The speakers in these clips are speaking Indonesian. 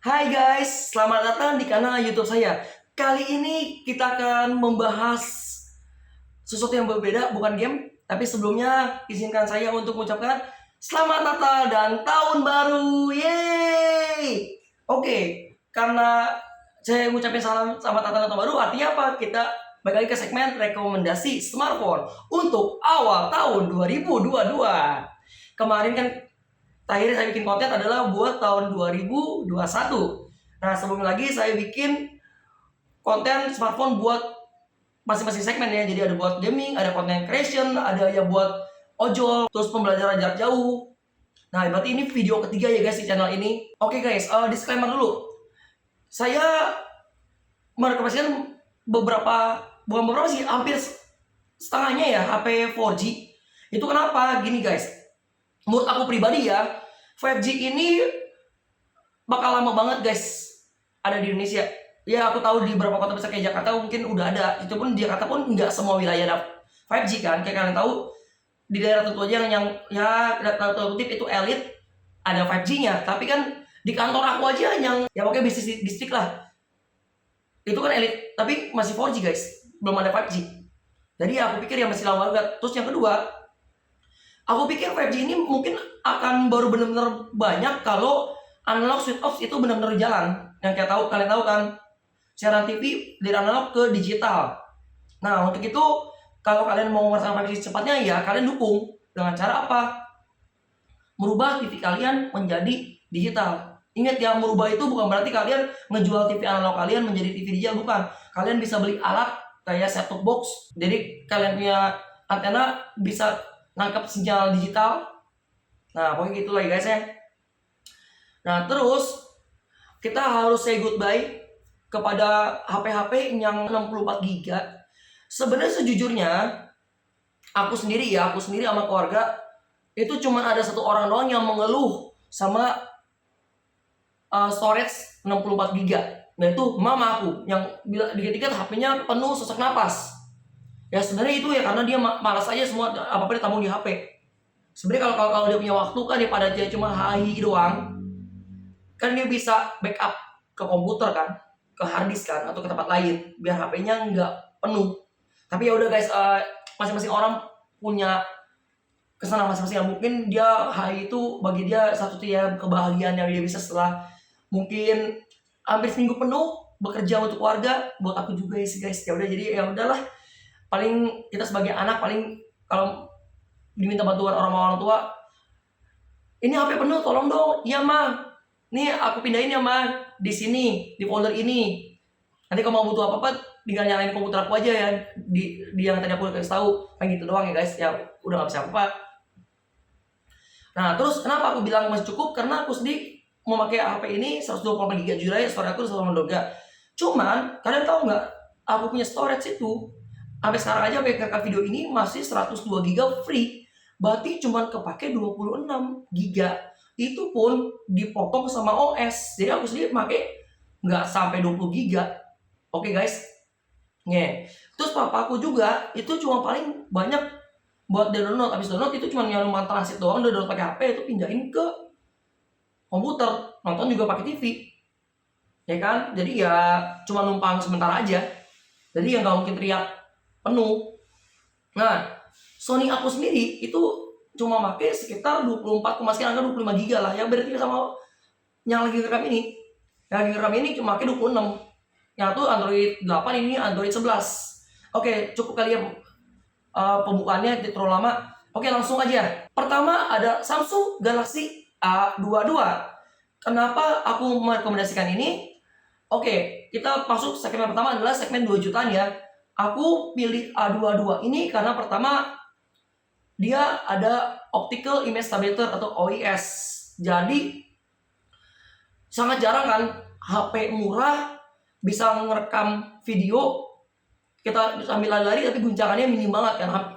Hai guys, selamat datang di kanal YouTube saya. Kali ini kita akan membahas sesuatu yang berbeda, bukan game. Tapi sebelumnya izinkan saya untuk mengucapkan Selamat Natal dan Tahun Baru. Yeay! Oke, karena saya mengucapkan selamat Natal dan Tahun Baru, artinya apa? Kita balik lagi ke segmen rekomendasi smartphone untuk awal tahun 2022. Kemarin kan terakhir saya bikin konten adalah buat tahun 2021. Nah, sebelum lagi saya bikin konten smartphone buat masing-masing segmen ya. Jadi ada buat gaming, ada content creation, ada ya buat ojol, terus pembelajaran jarak jauh. Nah, berarti ini video ketiga ya guys di channel ini. Oke guys, disclaimer dulu. Saya merekomendasikan bukan beberapa sih, hampir setengahnya ya HP 4G. Itu kenapa? Gini guys, menurut aku pribadi ya, 5G ini bakal lama banget guys ada di Indonesia. Ya aku tahu di beberapa kota besar kayak Jakarta mungkin udah ada. Itu pun di Jakarta pun nggak semua wilayah ada 5G kan. Kayak kalian tahu di daerah tertentu aja yang ya tertutup itu elit ada 5G-nya. Tapi kan di kantor aku aja yang ya pokoknya bisnis distrik lah, itu kan elit tapi masih 4G guys, belum ada 5G. Jadi aku pikir ya masih lama banget. Terus yang kedua, aku pikir 5G ini mungkin akan baru benar-benar banyak kalau analog switch off itu benar-benar jalan. Yang kalian tahu kan, siaran TV dari analog ke digital. Nah, untuk itu kalau kalian mau merasakan 5G secepatnya ya kalian dukung dengan cara apa? Merubah TV kalian menjadi digital. Ingat ya, merubah itu bukan berarti kalian ngejual TV analog kalian menjadi TV digital, bukan. Kalian bisa beli alat kayak set-top box. Jadi kalian punya antena bisa nangkap sinyal digital. Nah, pokoknya gitu lah guys ya. Nah, terus kita harus say goodbye kepada HP-HP yang 64 GB. Sebenarnya sejujurnya aku sendiri sama keluarga itu cuma ada satu orang doang yang mengeluh sama storage 64 GB. Nah, itu mama aku yang bilang dikit-dikit HP-nya penuh sesak napas. Ya sebenarnya itu ya karena dia malas aja semua apa-apa ditampung di HP. Sebenarnya kalau dia punya waktu kan daripada dia cuma HI doang, kan dia bisa backup ke komputer kan, ke hard disk kan, atau ke tempat lain biar HP-nya nggak penuh. Tapi ya udah guys, masing-masing orang punya kesenangan masing-masing. Mungkin dia HI itu bagi dia satu ya kebahagiaan yang dia bisa setelah mungkin hampir seminggu penuh bekerja untuk keluarga. Buat aku juga sih guys, ya udah, jadi ya udahlah. Paling kita sebagai anak paling kalau diminta bantuan orang tua, ini HP penuh tolong dong. Iya mah, nih aku pindahin ya mah di sini, di folder ini. Nanti kalau mau butuh apa-apa tinggal nyalain komputer aku aja ya, di yang tadi aku kasih tahu. Kayak gitu doang ya guys, ya udah nggak bisa apa. Nah, terus kenapa aku bilang masih cukup? Karena aku sendiri memakai HP ini 128 GB, jujur aja storage aku 128 GB. Cuman kalian tahu nggak, aku punya storage itu sampai sekarang aja rekam video ini masih 102 GB free. Berarti cuma kepake 26 GB. Itu pun dipotong sama OS. Jadi aku sendiri pakai nggak sampai 20 GB. Oke guys. Nih. Terus papaku juga itu cuma paling banyak buat download. Habis download itu cuma yang transit doang, udah download pakai HP itu pindahin ke komputer. Nonton juga pakai TV. Ya kan? Jadi ya cuma numpang sebentar aja. Jadi ya nggak mungkin teriak penuh. Nah, Sony aku sendiri itu cuma pakai sekitar 24, sekian angka 25 GB lah. Ya berarti sama yang lagi rekam ini. Yang lagi rekam ini cuma pakai 26. Yang itu Android 8, ini Android 11. Oke, cukup kali ya pembukaannya terlalu lama. Oke, langsung aja. Pertama ada Samsung Galaxy A22. Kenapa aku merekomendasikan ini? Oke, kita masuk segmen pertama adalah segmen 2 jutaan ya. Aku pilih A22 ini karena pertama dia ada Optical Image Stabilizer atau OIS. Jadi sangat jarang kan HP murah bisa ngerekam video kita sambil lari-lari tapi guncangannya minim banget kan.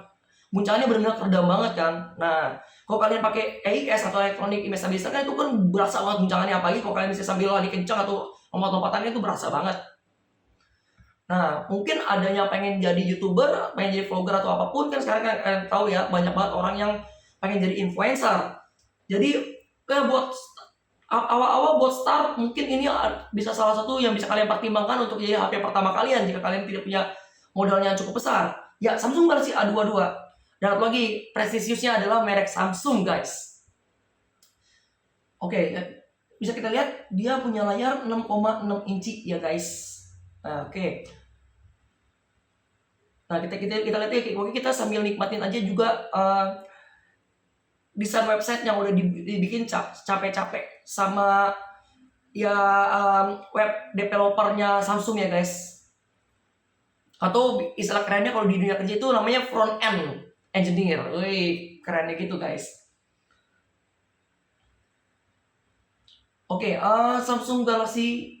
Guncangannya benar-benar redam banget kan. Nah, kalau kalian pakai AIS atau Electronic Image Stabilizer kan itu kan berasa banget guncangannya, apalagi kalau kalian bisa sambil lari kencang atau lompat-lompatannya itu berasa banget. Nah, mungkin adanya pengen jadi YouTuber, pengen jadi vlogger atau apapun, kan sekarang kalian tahu ya banyak banget orang yang pengen jadi influencer. Jadi buat awal-awal buat start mungkin ini bisa salah satu yang bisa kalian pertimbangkan untuk jadi HP pertama kalian jika kalian tidak punya modalnya yang cukup besar. Ya, Samsung Galaxy A22. Dan lagi prestisiusnya adalah merek Samsung, guys. Oke, bisa kita lihat dia punya layar 6,6 inci ya, guys. Nah, oke. Nah, kita lihat ya, oke, kita sambil nikmatin aja juga desain website yang udah dibikin capek-capek sama ya web developernya Samsung ya, guys. Atau istilah kerennya kalau di dunia kerja itu namanya front end engineer. Wih, kerennya gitu, guys. Oke, Samsung Galaxy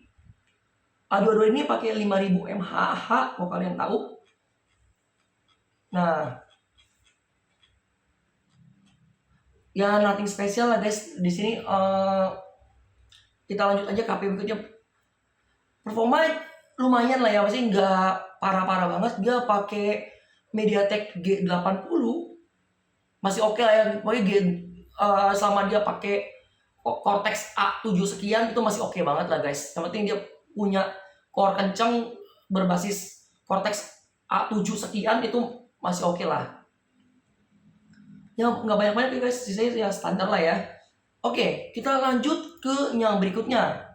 A22 ini pakai 5000 mAh, kalau kalian tahu. Nah, ya nothing special lah, guys. Di sini kita lanjut aja ke HP berikutnya. Performa lumayan lah ya, masih nggak parah-parah banget. Dia pakai MediaTek G80, masih oke lah ya. Pokoknya selama dia pakai Cortex A7 sekian itu masih oke banget lah, guys. Yang penting dia punya core kenceng berbasis Cortex A7 sekian itu masih oke lah. Ya nggak banyak-banyak ya, guys. Sisanya ya standar lah ya. Oke, kita lanjut ke yang berikutnya.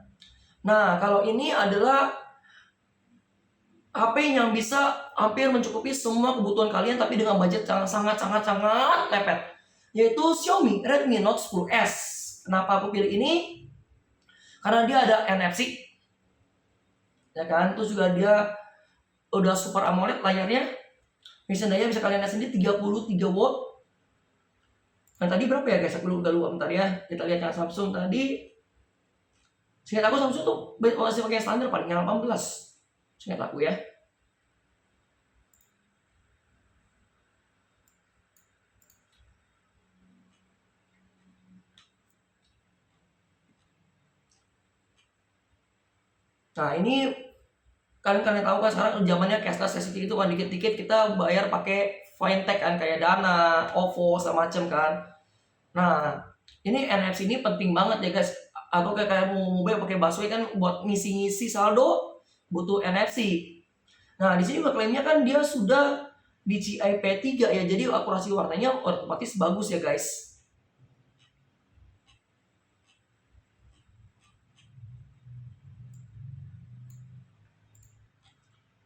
Nah, kalau ini adalah HP yang bisa hampir mencukupi semua kebutuhan kalian tapi dengan budget yang sangat-sangat mepet, yaitu Xiaomi Redmi Note 10S. Kenapa aku pilih ini? Karena dia ada NFC, ya kan? Terus juga dia udah Super AMOLED layarnya. Mesin daya bisa kalian lihat sendiri 33 watt. Nah tadi berapa ya, guys? Aku udah lupa, bentar ya. Kita lihat yang Samsung tadi. Seingat aku Samsung tuh masih pakai standar paling yang 18. Seingat aku ya. Nah ini kalian tahu kan sekarang zamannya cashless SCT itu kan dikit-dikit kita bayar pakai fintech kan, kayak Dana, OVO sama macam kan. Nah ini NFC ini penting banget ya, guys. Atau kayak mau mobil pakai busway kan buat ngisi-ngisi saldo butuh NFC. Nah di sini juga klaimnya kan dia sudah DCI P3 ya, jadi akurasi warnanya otomatis bagus ya, guys.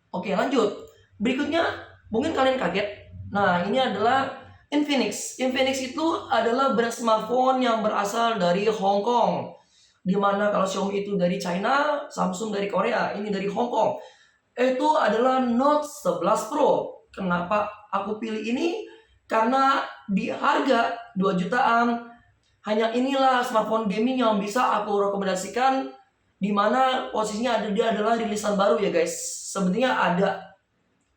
Oke, lanjut. Berikutnya, mungkin kalian kaget. Nah, ini adalah Infinix. Infinix itu adalah brand smartphone yang berasal dari Hong Kong. Dimana kalau Xiaomi itu dari China, Samsung dari Korea, ini dari Hong Kong. Itu adalah Note 11 Pro. Kenapa aku pilih ini? Karena di harga 2 jutaan, hanya inilah smartphone gaming yang bisa aku rekomendasikan, di mana posisinya dia adalah rilisan baru ya, guys. Sebenarnya ada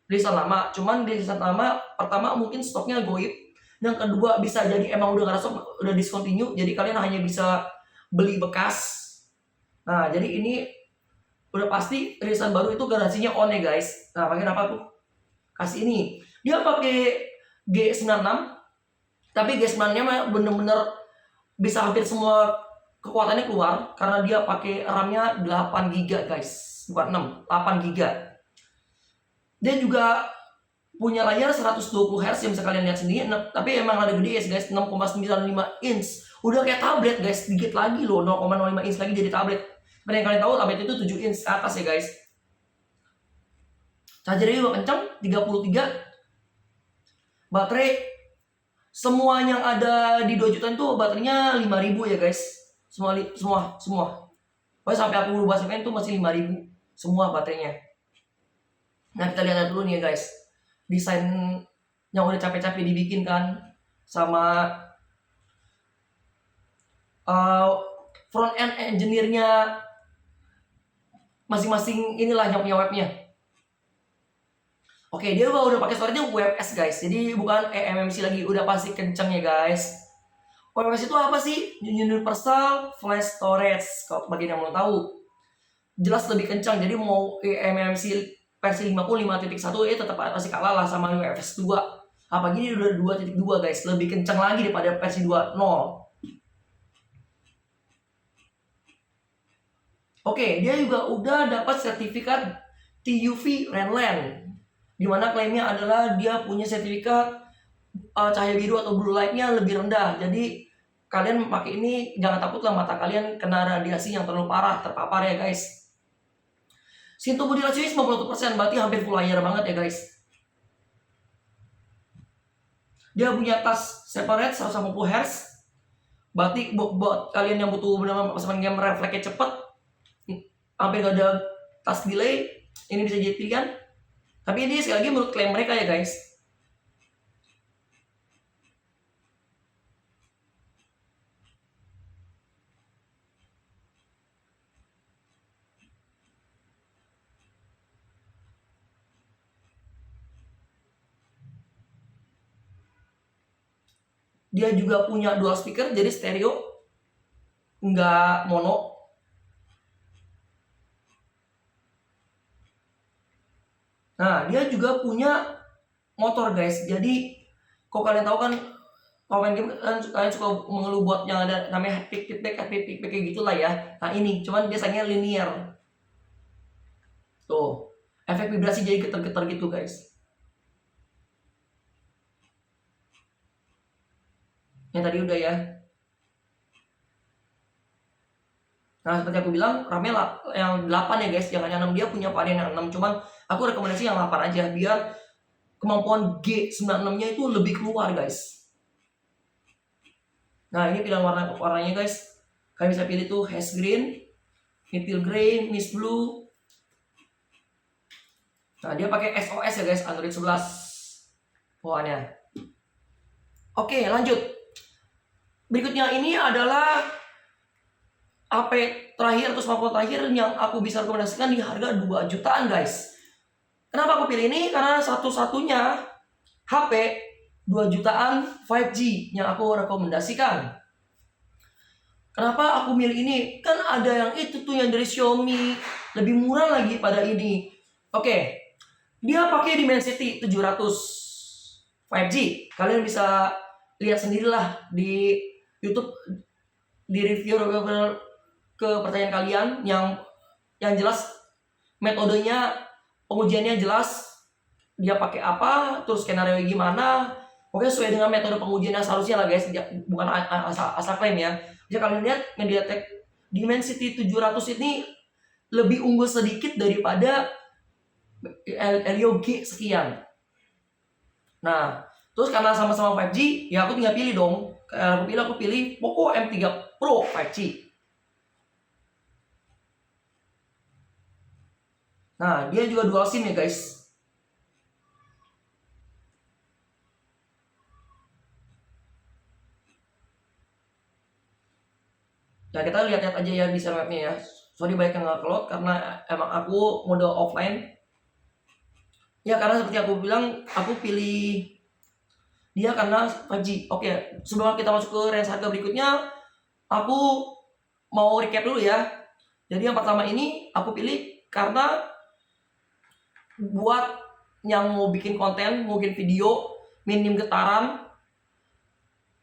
rilisan lama, cuman rilisan lama pertama mungkin stoknya goib, yang kedua bisa jadi emang udah nggak ada stok, udah discontinue, jadi kalian hanya bisa beli bekas. Nah jadi ini udah pasti rilisan baru itu garansinya on ya, guys. Nah pakai apa tuh kasih ini, dia pakai G96, tapi G96 nya bener-bener bisa hampir semua kekuatannya keluar karena dia pakai RAM-nya 8 GB, guys. Bukan 6, 8 GB. Dia juga punya layar 120 Hz yang bisa kalian lihat sendiri, tapi emang ada gede ya, guys, 6,95 inch. Udah kayak tablet, guys, sedikit lagi loh, 0,05 inch lagi jadi tablet. Seperti yang kalian tahu, tablet itu 7 inch ke atas ya, guys. Chargernya juga kencang, 33. Baterai semua yang ada di 2 jutaan itu baterainya 5000 ya, guys. Semua. Pokoknya sampai aku berubah semen itu masih 5000 semua baterainya. Nah kita lihat dulu nih ya, guys, desain yang udah capek-capek dibikin kan, sama front end engineer-nya masing-masing inilah yang punya webnya. Oke, dia udah pakai storage-nya UFS, guys, jadi bukan eMMC lagi, udah pasti kenceng ya, guys. UFS itu apa sih? Universal Flash Storage. Kalau bagi yang mau tahu, jelas lebih kencang. Jadi mau eMMC versi 55.1 ya tetap pasti kalah lah sama UFS 2. Apalagi ini udah 2.2, guys, lebih kencang lagi daripada versi 2.0. Oke, dia juga udah dapat sertifikat TUV Renland, dimana klaimnya adalah dia punya sertifikat cahaya biru atau blue light-nya lebih rendah. Jadi kalian pakai ini jangan takut lah mata kalian kena radiasi yang terlalu parah, terpapar ya guys. Sinto body ratio 91%, berarti hampir full layar banget ya guys. Dia punya tas separate 150 Hz. Berarti buat kalian yang butuh benar-benar pas main game refleksnya cepet, hampir gak ada tas delay, ini bisa jadi pilihan. Tapi ini sekali lagi menurut klaim mereka ya guys. Dia juga punya dual speaker, jadi stereo, nggak mono. Nah, dia juga punya motor guys. Jadi, kok kalian tahu kan, kalau main game kalian suka mengeluh buat yang ada namanya haptic feedback kayak gitulah ya. Nah ini, cuman biasanya linear. Tuh, efek vibrasi jadi getar-getar gitu guys. Yang tadi udah ya. Nah seperti aku bilang, RAM-nya yang 8 ya guys, jangan yang 6. Dia punya varian yang 6, cuman aku rekomendasi yang 8 aja, biar kemampuan G96-nya itu lebih keluar guys. Nah ini pilihan warnanya guys. Kalian bisa pilih tuh haze green, methyl gray, mist blue. Nah dia pakai SOS ya guys, Android 11 bawaannya. Oke lanjut. Berikutnya ini adalah HP terakhir atau smartphone terakhir yang aku bisa rekomendasikan di harga 2 jutaan guys. Kenapa aku pilih ini? Karena satu-satunya HP 2 jutaan 5G yang aku rekomendasikan. Kenapa aku milih ini? Kan ada yang itu tuh yang dari Xiaomi, lebih murah lagi pada ini. Oke, dia pakai Dimensity 700 5G. Kalian bisa lihat sendirilah di YouTube, di review ke pertanyaan kalian yang jelas metodenya pengujiannya jelas, dia pakai apa, terus skenario gimana. Oke, sesuai dengan metode pengujian yang seharusnya lah guys, bukan asal klaim ya. Jadi kalian lihat MediaTek Dimensity 700 ini lebih unggul sedikit daripada Helio G sekian. Nah, terus karena sama-sama 5G, ya aku tinggal pilih dong. Aku pilih Poco M3 Pro 5G. Nah, dia juga dual SIM ya guys. Ya kita lihat-lihat aja ya di share webnya ya. Sorry banyak yang nge-upload karena emang aku mode offline. Ya karena seperti aku bilang, aku pilih dia karena 5G. Oke, sebelum kita masuk ke range harga berikutnya, aku mau recap dulu ya. Jadi yang pertama ini aku pilih karena buat yang mau bikin konten, mau bikin video, minim getaran,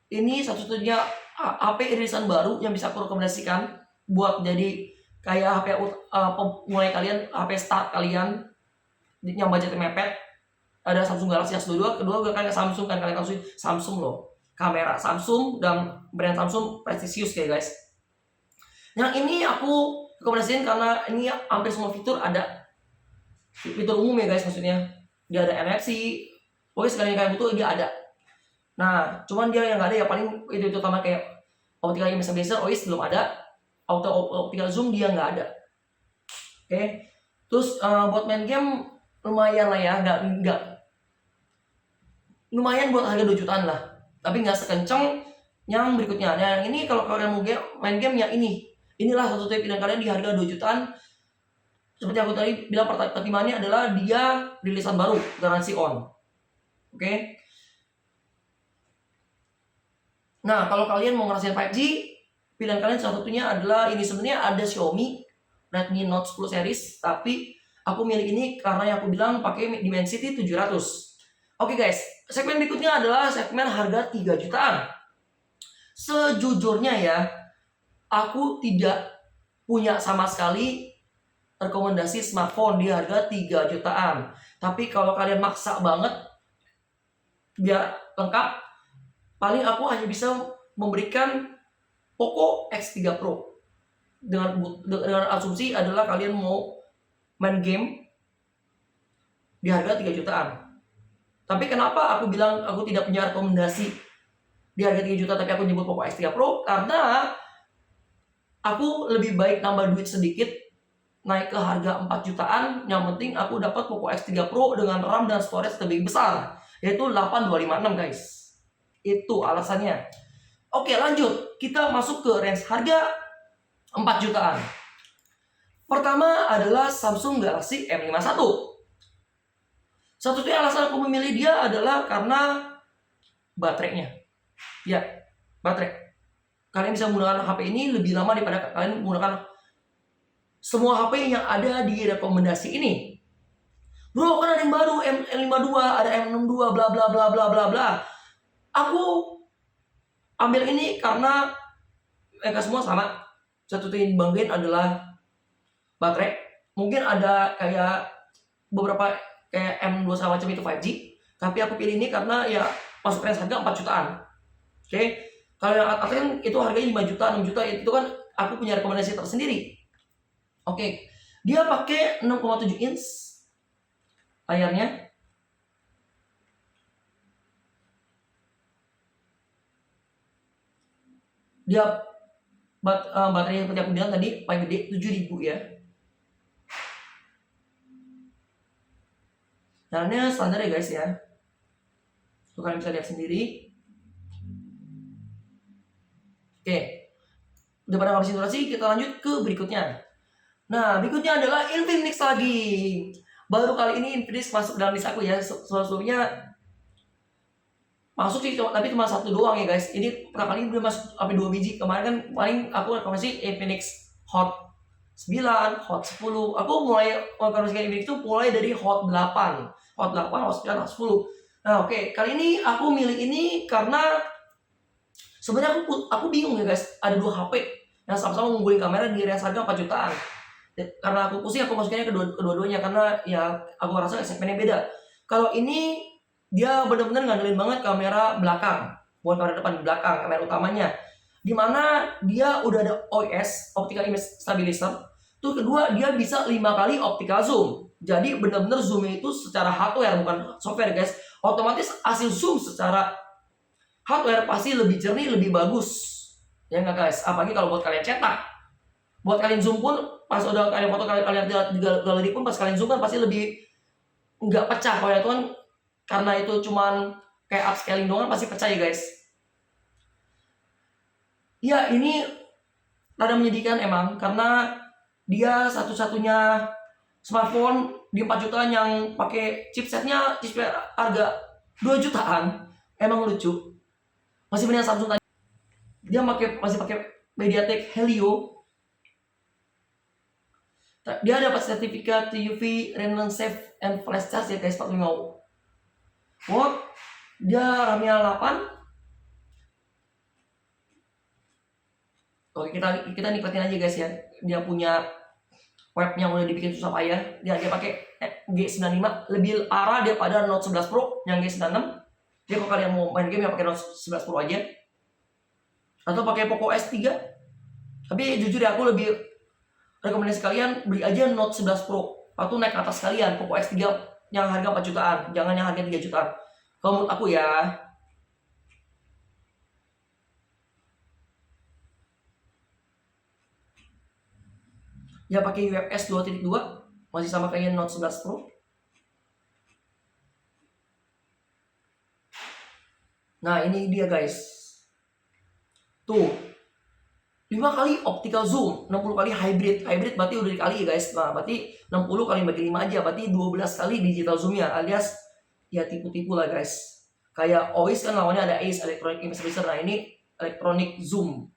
ini satu-satunya HP irisan baru yang bisa aku rekomendasikan buat jadi kayak HP mulai kalian, HP start kalian yang budgetnya mepet. Ada Samsung Galaxy S22, kedua gue kan Samsung kan, kalian tahu Samsung loh, kamera Samsung dan brand Samsung prestisius kayak guys. Yang ini aku rekomendasiin karena ini hampir semua fitur ada, fitur umum ya guys, maksudnya dia ada NFC, pokoknya sekali kalian butuh dia ada. Nah cuman dia yang nggak ada ya paling itu utama kayak optical image stabilizer, OIS belum ada, optical zoom dia nggak ada. Oke. Terus buat main game lumayan lah ya, nggak lumayan buat harga 2 jutaan lah, tapi nggak sekenceng yang berikutnya. Nah yang ini kalau kalian mau main game yang inilah satu-satunya pilihan kalian di harga 2 jutaan. Seperti aku tadi bilang, pertimbangannya adalah dia rilisan baru, garansi on. Oke. Nah kalau kalian mau ngerasain 5G, pilihan kalian salah satunya adalah ini. Sebenarnya ada Xiaomi Redmi Note 10 series, tapi aku milih ini karena yang aku bilang pakai Dimensity 700. Oke guys, segmen berikutnya adalah segmen harga 3 jutaan. Sejujurnya ya, aku tidak punya sama sekali rekomendasi smartphone di harga 3 jutaan. Tapi kalau kalian maksa banget biar lengkap, paling aku hanya bisa memberikan Poco X3 Pro dengan asumsi adalah kalian mau main game di harga 3 jutaan. Tapi kenapa aku bilang aku tidak punya rekomendasi di harga 3 juta tapi aku nyebut Poco X3 Pro? Karena aku lebih baik nambah duit sedikit naik ke harga 4 jutaan, yang penting aku dapat Poco X3 Pro dengan RAM dan storage lebih besar, yaitu 8256 guys. Itu alasannya. Oke, lanjut. Kita masuk ke range harga 4 jutaan. Pertama adalah Samsung Galaxy M51. Satu-satunya alasan aku memilih dia adalah karena baterainya. Ya, baterai. Kalian bisa menggunakan HP ini lebih lama daripada kalian menggunakan semua HP yang ada di rekomendasi ini. Bro, kan ada yang baru, M52, ada M62, bla bla bla bla bla bla. Aku ambil ini karena mereka semua sama. Satu yang dibanggain adalah baterai. Mungkin ada kayak beberapa kayak M21 macam itu 5G, tapi aku pilih ini karena ya masuk range harga 4 jutaan. Oke. Kalau yang atas kan itu harganya 5 juta, 6 juta, itu kan aku punya rekomendasi tersendiri. Oke. Dia pakai 6,7 inch layarnya. Dia baterai seperti aku bilang tadi paling gede 7000 ya. Caranya standar ya guys ya. Tuh kalian bisa lihat sendiri. Oke. Udah pada ngabisin durasi, kita lanjut ke berikutnya. Nah, berikutnya adalah Infinix lagi. Baru kali ini Infinix masuk dalam list aku ya. Sebelumnya masuk sih, tapi cuma satu doang ya guys. Ini pertama kali udah masuk sampai 2 biji. Kemarin kan paling aku rekomendasi Infinix Hot 9, Hot 10. Aku mulai rekomendasikan Infinix itu mulai dari Hot 8. Hot 8, Hot 9, Hot 10. Nah, oke. Kali ini aku milih ini karena sebenarnya aku bingung ya guys. Ada 2 HP yang sama-sama ngunggulin kamera di range harga 4 jutaan. Karena aku pusing, aku masukinnya kedua-duanya karena ya aku rasa segmennya beda. Kalau ini dia benar-benar ngandelin banget kamera belakang, bukan kamera depan, belakang kamera utamanya. Dimana dia udah ada OIS, Optical Image Stabilizer. Terus kedua dia bisa 5 kali optical zoom. Jadi benar-benar zoomnya itu secara hardware bukan software guys. Otomatis hasil zoom secara hardware pasti lebih jernih, lebih bagus. Ya nggak guys? Apalagi kalau buat kalian cetak. Buat kalian zoom pun pas udah kalian foto kalian lihat di galeri pun pas kalian zoom kan pasti lebih nggak pecah. Kalau itu kan karena itu cuman kayak upscaling doang pasti pecah ya guys. Ya ini rada menyedihkan emang karena dia satu-satunya smartphone di 4 jutaan yang pakai chipset harga 2 jutaan. Emang lucu. Masih punya Samsung tadi. Dia masih pakai MediaTek Helio. Dia dapat sertifikat UV Renin Safe and Flash Charge ya guys, 45 watt. Dia RAM-nya 8. Oke, kita nikmatin aja guys ya. Dia punya webnya udah dibikin susah payah. Dia pakai G95, lebih parah daripada Note 11 Pro yang G96. Jadi kalau kalian mau main game ya pakai Note 11 Pro aja. Atau pakai Poco S3. Tapi jujur ya aku lebih rekomendasi kalian beli aja Note 11 Pro atau naik ke atas kalian Poco X3 yang harga 4 jutaan, jangan yang harga 3 jutaan. Kalau menurut aku ya. Ya pakai UFS 2.2 masih sama kayak Note 11 Pro. Nah, ini dia guys. Tuh. 5 kali optical zoom, 60 kali hybrid. Hybrid berarti udah dikali ya guys. Nah, berarti 60 kali bagi 5 aja, berarti 12 kali digital zoomnya, alias ya tipu-tipu lah guys. Kayak OIS kan lawannya ada ACE, Electronic Image Sensor. Nah, ini electronic zoom.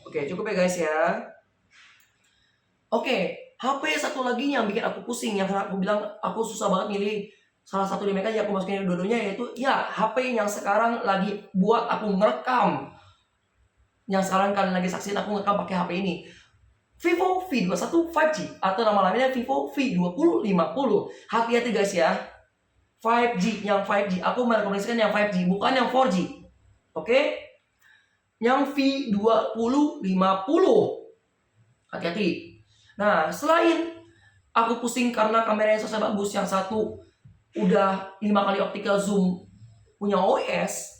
Oke, cukup ya guys ya. Oke, HP satu lagi yang bikin aku pusing, yang aku bilang aku susah banget milih salah satu di mereka, aku masukin dua-duanya, yaitu ya HP yang sekarang lagi buat aku ngerekam. Yang sekarang kalian lagi saksiin aku ngerekam pakai HP ini. Vivo V21 5G atau nama lainnya Vivo V2050. Hati-hati guys ya. 5G, yang 5G. Aku merekomendasikan yang 5G, bukan yang 4G. Oke? Yang V2050. Hati-hati. Nah, selain aku pusing karena kameranya susah bagus, yang satu udah 5 kali optical zoom, punya OIS.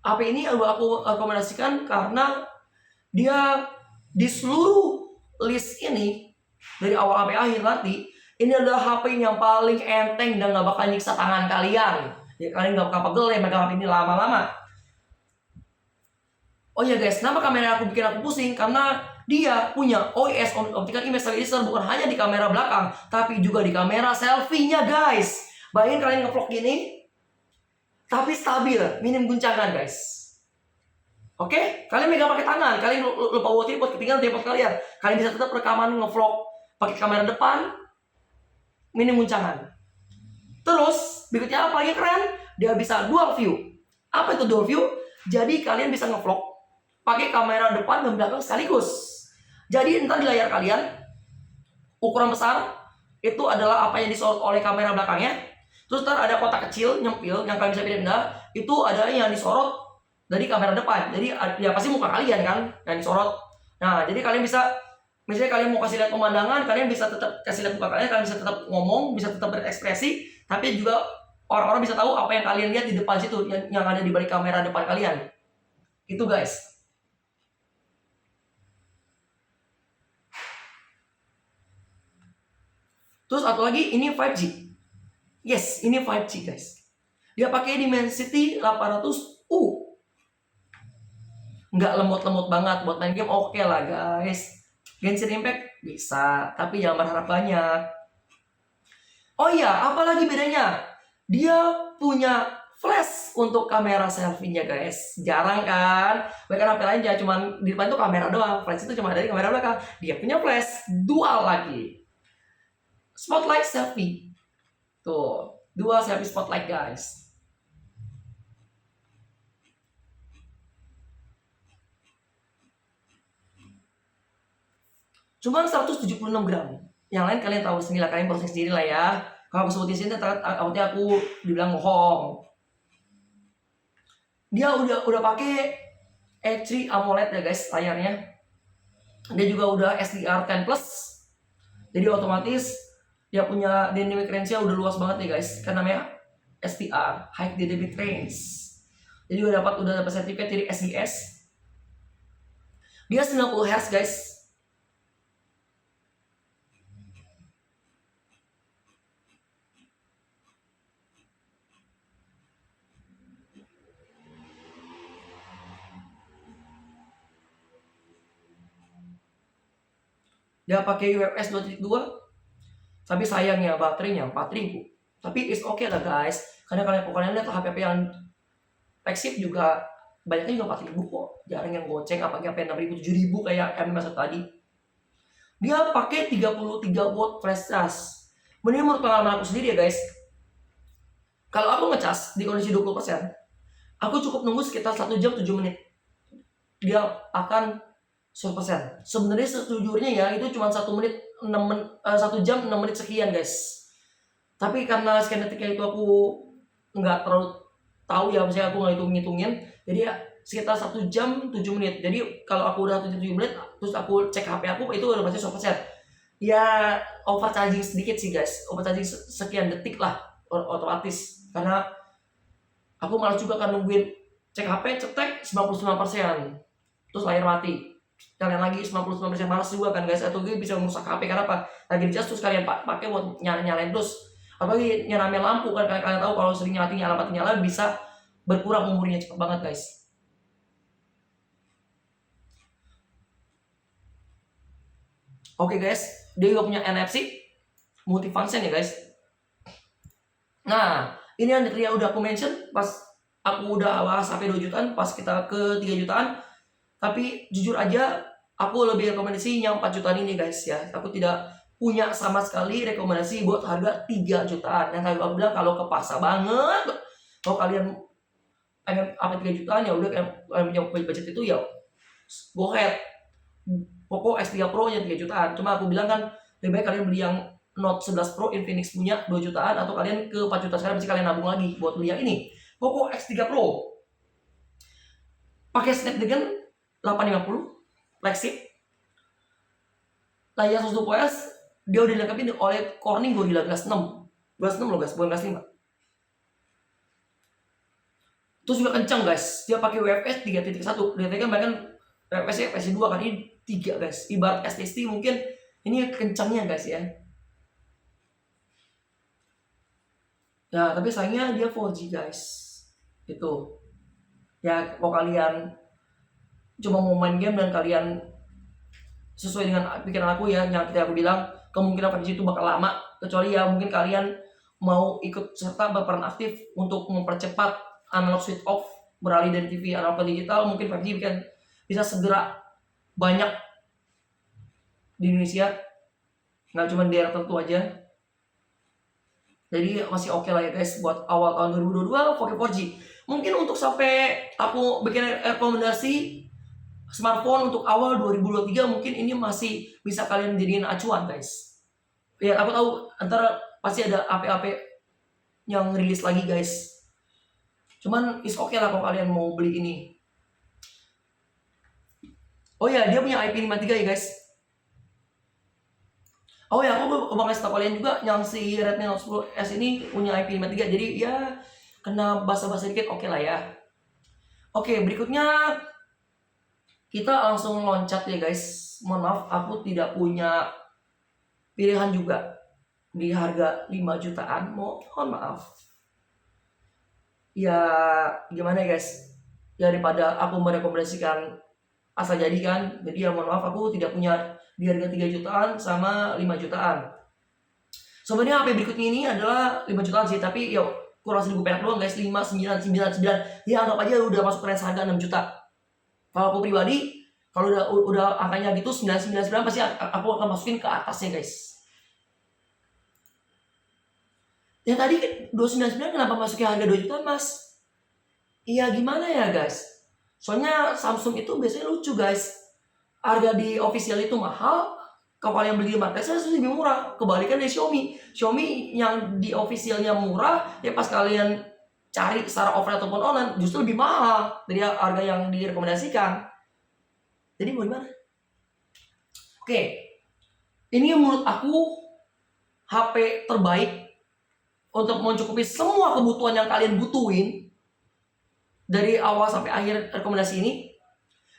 HP ini aku rekomendasikan karena dia di seluruh list ini dari awal sampai akhir nanti, ini adalah HP yang paling enteng dan gak bakal nyiksa tangan kalian. Ya kalian gak bakal pegel ya megang HP ini lama-lama. Oh ya guys, kenapa kamera aku bikin aku pusing? Karena dia punya OIS, Optical Image Stabilizer, bukan hanya di kamera belakang, tapi juga di kamera selfie-nya guys. Bayangin kalian ngevlog gini, tapi stabil, minim guncangan guys. Oke, kalian megang pakai tangan, kalian lupa bawa tripod, ketinggalan tripod kalian. Kalian bisa tetap rekaman ngevlog pakai kamera depan, minim guncangan. Terus, berikutnya apa yang keren? Dia bisa dual view. Apa itu dual view? Jadi kalian bisa ngevlog pakai kamera depan dan belakang sekaligus. Jadi entar di layar kalian, ukuran besar itu adalah apa yang disorot oleh kamera belakangnya. Terus ntar ada kotak kecil nyempil yang kalian bisa pindah-pindah, itu ada yang disorot dari kamera depan. Jadi ya pasti muka kalian kan yang disorot. Nah, jadi kalian bisa, misalnya kalian mau kasih lihat pemandangan, kalian bisa tetap kasih lihat muka kalian bisa tetap ngomong, bisa tetap berekspresi, tapi juga orang-orang bisa tahu apa yang kalian lihat di depan situ, yang ada di balik kamera depan kalian. Itu guys. Terus satu lagi, ini 5G. Yes, ini 5G guys. Dia pakai Dimensity 800U. Nggak lemot-lemot banget, buat main game oke lah guys. Genshin Impact bisa, tapi jangan berharap banyak. Oh iya, apalagi bedanya? Dia punya flash untuk kamera selfie-nya guys. Jarang kan? Bahkan HP lain ya cuman di depan itu kamera doang. Flash itu cuma dari kamera belakang. Dia punya flash dual lagi. Spotlight selfie. Tuh, dual selfie spotlight guys. Cuma 176 gram. Yang lain kalian tahu sendiri lah, kalian browsing sendiri lah ya. Kalau aku sebutin sini takutnya aku dibilang bohong. Dia udah pakai H3 AMOLED ya guys layarnya. Dia juga udah SDR10 Plus. Jadi otomatis dia punya dynamic range-nya udah luas banget nih guys. Kan namanya SDR, High Dynamic Range. Jadi udah dapat sertifikat dari SDS. Dia 90 Hz guys. Dia pakai UFS 2.2, tapi sayangnya baterainya 4000. Tapi it's okay lah guys, karena kalian lihat HP yang flagship juga banyaknya juga 4000 kok. Jarang yang goceng apalagi HP 6000 7000 kayak M1 tadi. Dia pakai 33 watt flash charge. Menurut pengalaman aku sendiri ya guys, kalau aku ngecas di kondisi 20%, aku cukup nunggu sekitar 1 jam 7 menit. Dia akan 100%. Sebenarnya sejujurnya ya itu cuma 1 jam 6 menit sekian guys. Tapi karena scan detiknya itu aku nggak terlalu tahu ya, misalnya aku nggak ngitungin, jadi ya sekitar 1 jam 7 menit. Jadi kalau aku udah 7 menit terus aku cek HP aku itu udah pasti 100%. Ya overcharging sedikit sih guys, overcharging sekian detik lah otomatis, karena aku malas juga kan nungguin cek HP cetek 99% terus layar mati. Kalian lagi 99% malas juga kan guys, atau bisa merusak HP karena apa? Lagi dicas terus kalian pakai buat nyalain terus. Apalagi nyalain lampu kan, kalian tahu kalau sering nyala mati nyala bisa berkurang umurnya cepat banget guys. Oke guys, dia juga punya NFC multifunction ya guys. Nah, ini yang tadi udah aku mention pas aku udah bahas HP 2 jutaan, pas kita ke 3 jutaan. Tapi jujur aja aku lebih rekomendasi yang 4 jutaan ini guys ya. Aku tidak punya sama sekali rekomendasi buat harga 3 jutaan. Yang kayak aku bilang kalau kepaksa banget, kalau kalian pengen apa 3 jutaan ya udah, kalian punya budget itu ya go ahead. Poco X3 Pro nya 3 jutaan. Cuma aku bilang kan lebih baik kalian beli yang Note 11 Pro Infinix punya 2 jutaan, atau kalian ke 4 juta sekarang bisa kalian nabung lagi buat beli yang ini. Poco X3 Pro pakai Snapdragon 850 flagship, layar 120 Hz, dia udah dilengkapi oleh Corning Gorilla Glass 6 loh guys, bukan Glass 5. Terus juga kencang guys, dia pakai UFS 3.1. Lihat kan bahkan UFS versi 2 kan, ini 3 guys. Ibarat SSD mungkin ini kencangnya guys ya. Ya, tapi sayangnya dia 4G guys. Itu. Ya, kalau kalian cuma mau main game dan kalian sesuai dengan pikiran aku ya, yang tadi aku bilang kemungkinan 5G itu bakal lama, kecuali ya mungkin kalian mau ikut serta berperan aktif untuk mempercepat analog switch off, beralih dari TV analog ke digital. Mungkin 5G bisa segera banyak di Indonesia, nggak cuma di daerah tertentu aja. Jadi masih oke lah ya guys buat awal tahun 2022 pakai 4G. Mungkin untuk sampai aku bikin rekomendasi smartphone untuk awal 2023 mungkin ini masih bisa kalian jadiin acuan guys. Ya aku tahu antara pasti ada AP-AP yang rilis lagi guys. Cuman is oke lah kalau kalian mau beli ini. Oh ya, dia punya IP53 ya guys. Oh ya, aku mau kasih tau kalian juga yang si Redmi Note 10S ini punya IP53. Jadi ya kena basa-basa dikit oke lah ya. Oke, berikutnya kita langsung loncat ya guys. Mohon maaf, aku tidak punya pilihan juga di harga 5 jutaan. Mohon maaf. Ya gimana ya guys? Ya daripada aku merekomendasikan asal jadi kan. Jadi ya mohon maaf, aku tidak punya di harga 3 jutaan sama 5 jutaan. Sebenarnya HP berikutnya ini adalah 5 jutaan sih, tapi ya kurang 1000 perak doang guys. 5999. Ya anggap aja udah masuk range harga 6 juta. Kalau aku pribadi, kalau udah angkanya gitu 999 pasti aku akan masukin ke atasnya guys. Ya tadi 299 kenapa masuknya harga 2 jutaan mas? Iya gimana ya guys? Soalnya Samsung itu biasanya lucu guys. Harga di official itu mahal, kalau kalian beli di marketplace lebih murah. Kebalikan dari Xiaomi. Xiaomi yang di officialnya murah, ya pas kalian cari secara offline ataupun online justru lebih mahal dari harga yang direkomendasikan. Jadi mau gimana? Oke, ini menurut aku HP terbaik untuk mencukupi semua kebutuhan yang kalian butuhin dari awal sampai akhir rekomendasi ini.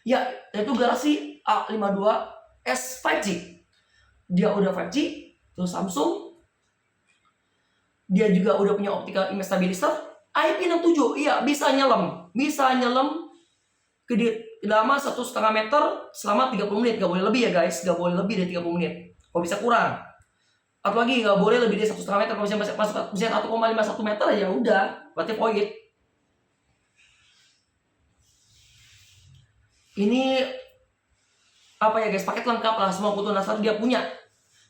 Ya, yaitu Galaxy A52s 5G. Dia udah 5G, terus Samsung. Dia juga udah punya optical image stabilizer IP67. Iya, bisa nyelam kedalaman 1,5 meter selama 30 menit. Gak boleh lebih ya guys, gak boleh lebih dari 30 menit. Kalau bisa kurang. Atau lagi gak boleh lebih dari 1,5 meter. Kalau bisa masuk 1,51 meter ya udah, berarti void. Ini apa ya guys, paket lengkap lah, semua kebutuhan dasar dia punya.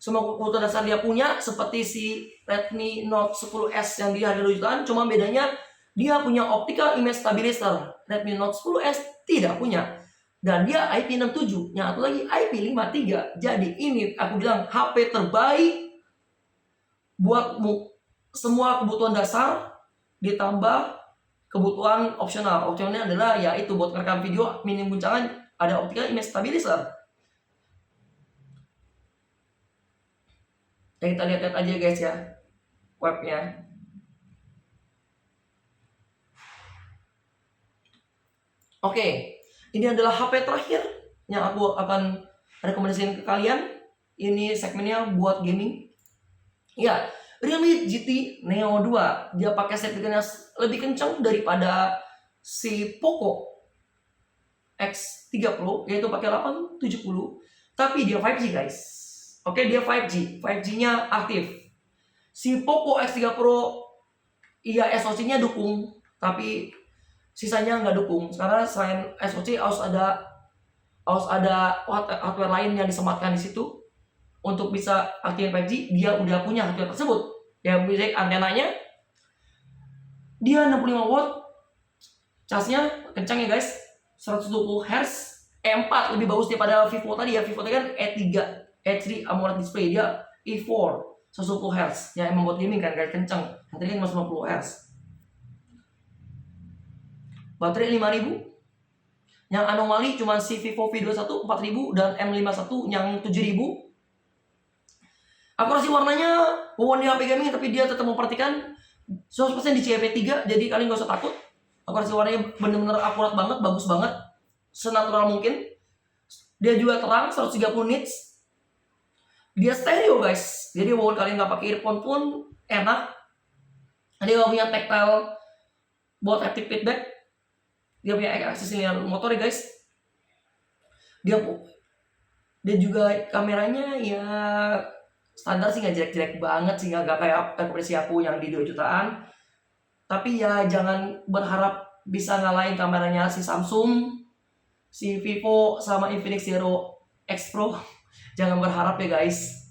Semua kebutuhan dasar dia punya, seperti si Redmi Note 10S yang di harga 2 jutaan, cuma bedanya dia punya optical image stabilizer. Redmi Note 10S tidak punya. Dan dia IP67, yang satu lagi IP53. Jadi ini aku bilang HP terbaik buatmu. Semua kebutuhan dasar ditambah kebutuhan opsional. Opsionalnya adalah yaitu buat rekam video minim guncangan, ada optical image stabilizer. Ya kita lihat-lihat aja guys ya webnya. Oke, ini adalah HP terakhir yang aku akan rekomendasikan ke kalian. Ini segmennya buat gaming. Ya, Realme GT Neo 2. Dia pakai Snapdragon yang lebih kencang daripada si Poco X3 Pro, yaitu pakai 870. Tapi dia 5G guys. Oke, dia 5G. 5G-nya aktif. Si Poco X3 Pro, iya SoC-nya dukung, tapi sisanya nggak dukung. Karena selain SoC harus ada harus ada hardware lain yang disematkan di situ untuk bisa aktifin 5G. Dia udah punya hardware tersebut. Ya, misalnya antenanya dia 65 watt, casnya kencang ya guys, 120 Hz, E4 lebih bagus daripada Vivo tadi ya. Vivo tadi kan E3 AMOLED display, dia E4 120 Hz yang emang buat gaming kan guys, kencang. Yang tadi kan 150 Hz. Baterai 5000. Yang anomali cuma si Vivo V21 4000 dan M51 yang 7000. Akurasi warnanya walaupun di HP gaming tapi dia tetap memperhatikan 100% di CP3, jadi kalian gak usah takut. Akurasi warnanya bener-bener akurat banget, bagus banget, senatural mungkin. Dia juga terang 130 nits. Dia stereo guys, jadi walaupun kalian nggak pakai earphone pun enak. Dia punya tactile buat haptic feedback. Dia punya akses linear motor ya guys. Dia juga kameranya ya standar sih, nggak jelek-jelek banget sih, nggak kayak versi aku yang di 2 jutaan. Tapi ya jangan berharap bisa ngalahin kameranya si Samsung, si Vivo sama Infinix Zero X Pro. Jangan berharap ya guys.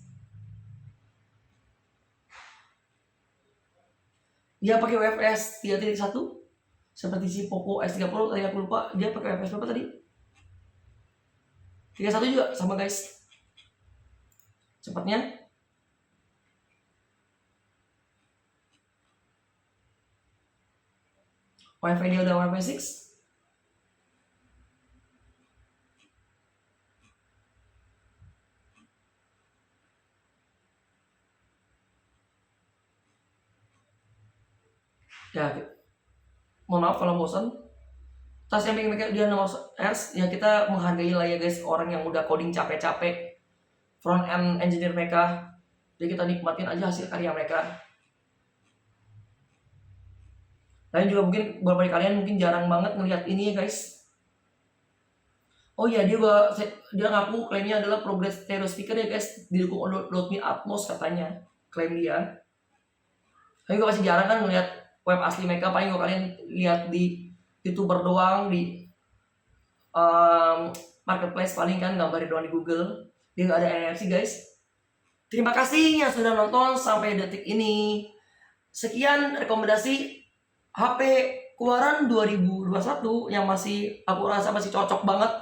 Dia pakai UFS 3.1 seperti si Poco S3 Pro tadi, aku lupa dia pakai UFS berapa tadi. 3.1 juga sama guys. Cepatnya Wi-Fi dia udah Wi-Fi 6. Ya, mohon maaf kalau bosan. Tas yang bikin dia 6 Hz ya, kita menghargai lah ya guys, orang yang udah coding capek-capek, front end engineer mereka. Jadi kita nikmatin aja hasil karya mereka. Dan juga mungkin beberapa dari kalian mungkin jarang banget ngeliat ini ya guys. Oh iya, dia ngaku klaimnya adalah progress stereo speaker ya guys, didukung Dolby Atmos katanya, klaim dia. Tapi gue masih jarang kan ngeliat web asli mereka. Paling gue kalian lihat di YouTuber doang, di marketplace paling kan gambar doang di Google. Dia nggak ada NFC guys. Terima kasih yang sudah nonton sampai detik ini. Sekian rekomendasi HP keluaran 2021 yang masih aku rasa masih cocok banget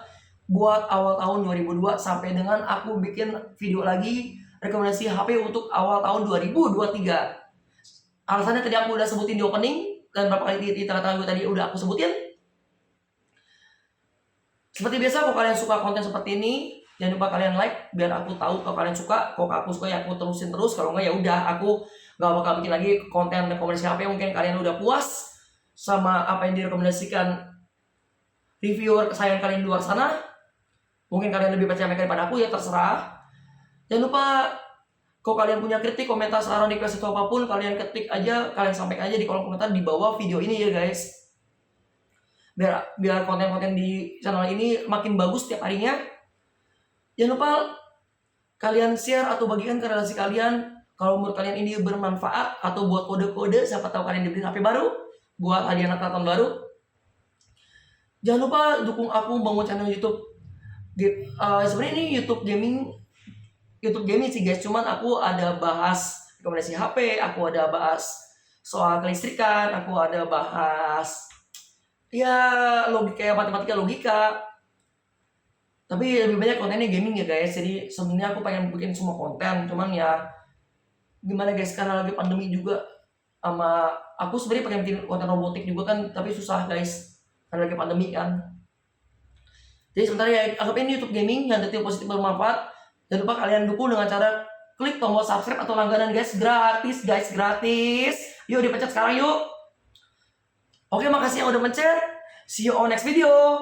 buat awal tahun 2002 sampai dengan aku bikin video lagi rekomendasi HP untuk awal tahun 2023. Alasannya tadi aku udah sebutin di opening dan beberapa kali di tengah-tengah gue tadi udah aku sebutin. Seperti biasa, kalau kalian suka konten seperti ini, jangan lupa kalian like biar aku tahu kalau kalian suka. Kalau aku suka ya aku terusin terus, kalau enggak ya udah aku gak bakal bikin lagi konten rekomendasi HP. Mungkin kalian udah puas sama apa yang direkomendasikan reviewer kesayangan kalian di luar sana. Mungkin kalian lebih percaya mereka daripada aku, ya terserah. Jangan lupa kalau kalian punya kritik, komentar, saran, request atau apapun, kalian ketik aja, kalian sampaikan aja di kolom komentar di bawah video ini ya guys. Biar konten-konten di channel ini makin bagus setiap harinya. Jangan lupa kalian share atau bagikan ke relasi kalian kalau menurut kalian ini bermanfaat, atau buat kode-kode siapa tahu kalian dibeli HP baru buat hadiah Natal tahun baru. Jangan lupa dukung aku bangun channel YouTube. Sebenarnya ini YouTube gaming sih guys, cuman aku ada bahas rekomendasi HP, aku ada bahas soal kelistrikan, aku ada bahas ya logika, matematika, logika. Tapi lebih banyak kontennya gaming ya guys. Jadi sebenarnya aku pengen bikin semua konten, cuman ya gimana guys, karena lagi pandemi juga, sama aku sebenarnya pengen bikin konten robotik juga kan, tapi susah guys karena lagi pandemi kan. Jadi sebentar ya, anggap ini YouTube gaming yang detil positif bermanfaat. Jangan lupa kalian dukung dengan cara klik tombol subscribe atau langganan guys, gratis guys, gratis. Yuk dipencet sekarang yuk. Oke, makasih yang udah pencet. See you on next video.